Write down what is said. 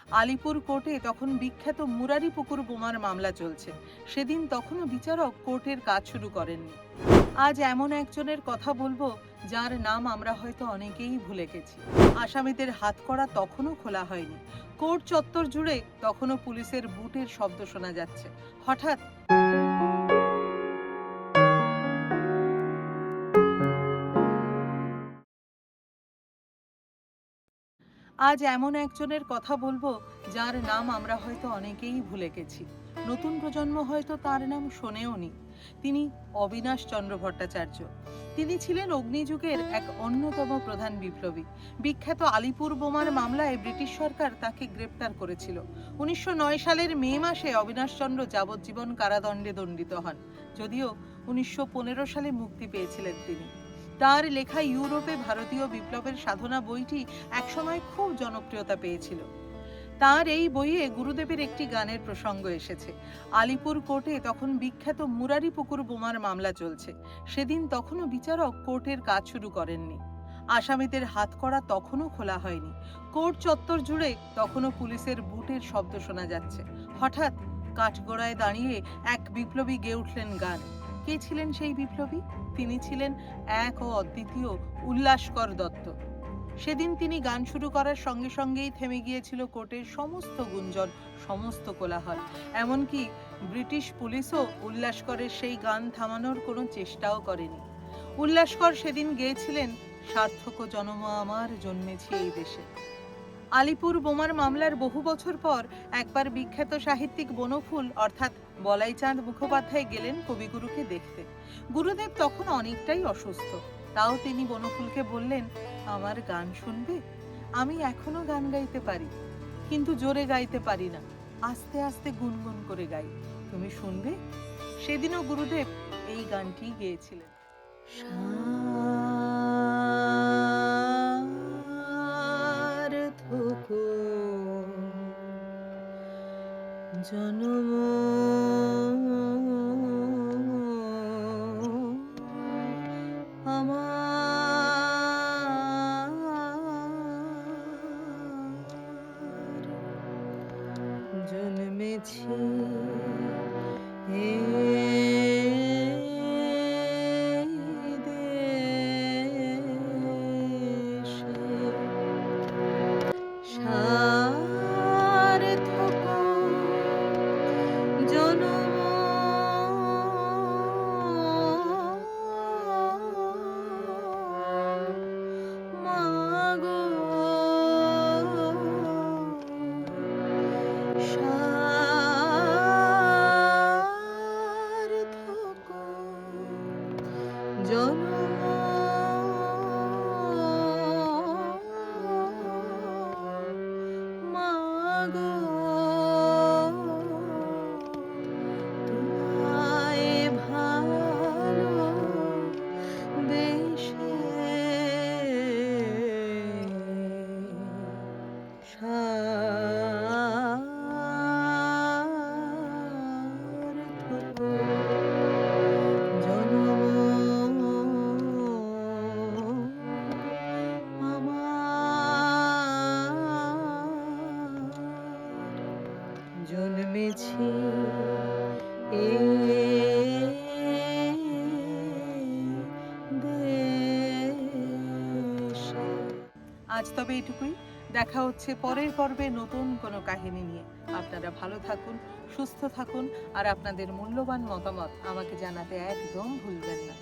আলিপুর কোর্টে তখন বিখ্যাত মুরারি পুকুর বোমার মামলা চলছে। সেদিন তখনও বিচারক কোর্টের কাজ শুরু করেননি। আজ এমন একজনের কথা বলবো যার নাম আমরা হয়তো অনেকেই ভুলে গেছি। আসামিদের হাতকড়া তখনও খোলা হয়নি। কোর্ট চত্বর জুড়ে তখনও পুলিশের বুটের শব্দ শোনা যাচ্ছে। হঠাৎ আজ এমন একজনের কথা বলবো যার নাম আমরা হয়তো অনেকেই ভুলে গেছি। নতুন প্রজন্ম হয়তো তার নাম শোনেওনি। তিনি অবিনাশ চন্দ্র ভট্টাচার্য। তিনি ছিলেন অগ্নিযুগের এক অন্যতম প্রধান বিপ্লবী। বিখ্যাত আলিপুর বোমার মামলায় ব্রিটিশ সরকার তাকে গ্রেপ্তার করেছিল। 1909 সালের মে মাসে অবিনাশ চন্দ্র যাবজ্জীবন কারাদণ্ডে দণ্ডিত হন। যদিও 1915 সালে মুক্তি পেয়েছিলেন তিনি। তার লেখা ইউরোপে ভারতীয় বিপ্লবের সাধনা বইটি একসময় খুব জনপ্রিয়তা পেয়েছিল। তার এই বইয়ে গুরুদেবের একটি গানের প্রসঙ্গ এসেছে। আলিপুর কোর্টে তখন বিখ্যাত মুরারি পুকুর বোমার মামলা চলছে। সেদিন তখনও বিচারক কোর্টের কাজ শুরু করেননি। আসামিদের হাতকড়া তখনও খোলা হয়নি। কোর্ট চত্বর জুড়ে তখনও পুলিশের বুটের শব্দ শোনা যাচ্ছে। হঠাৎ কাঠগড়ায় দাঁড়িয়ে এক বিপ্লবী গেয়ে উঠলেন গান। কে ছিলেন সেই বিপ্লবী? তিনি ছিলেন এক ও অদ্বিতীয় উল্লাসকর দত্ত। সেদিন তিনি গান শুরু করার সঙ্গে সঙ্গেই থেমে গিয়েছিল কোর্টের সমস্ত গুঞ্জন, সমস্ত কোলাহল। এমনকি ব্রিটিশ পুলিশও উল্লাসকরের সেই গান থামানোর কোনো চেষ্টাও করেনি। উল্লাসকর সেদিন গেয়েছিলেন, সার্থক জনম আমার জন্মেছি এই দেশে। আলিপুর বোমার মামলার বহু বছর পর একবার বিখ্যাত সাহিত্যিক বনফুল অর্থাৎ বলাইচাঁদ মুখোপাধ্যায় গেলেন কবিগুরুকে দেখতে। গুরুদেব তখন অনেকটাই অসুস্থ। তাও তিনি বনফুলকে বললেন, আমার গান শুনবে? আমি এখনো গান গাইতে পারি, কিন্তু জোরে গাইতে পারি না, আস্তে আস্তে গুনগুন করে গাই, তুমি শুনবে? সেদিনও গুরুদেব এই গানটি গেয়েছিলেন। সার্থক জনম আমার জন্মেছি এই দেশে। সার্থক জনম মাগো, সার্থক জনম মাগো, তোমায় ভালোবেসে সার্থক জনম আমার জন্মেছি এই দেশে। আজ তবে এটুকুই। দেখা হচ্ছে পরের পর্বে নতুন কোনো কাহিনী নিয়ে। আপনারা ভালো থাকুন, সুস্থ থাকুন, আর আপনাদের মূল্যবান মতামত আমাকে জানাতে একদম ভুলবেন না।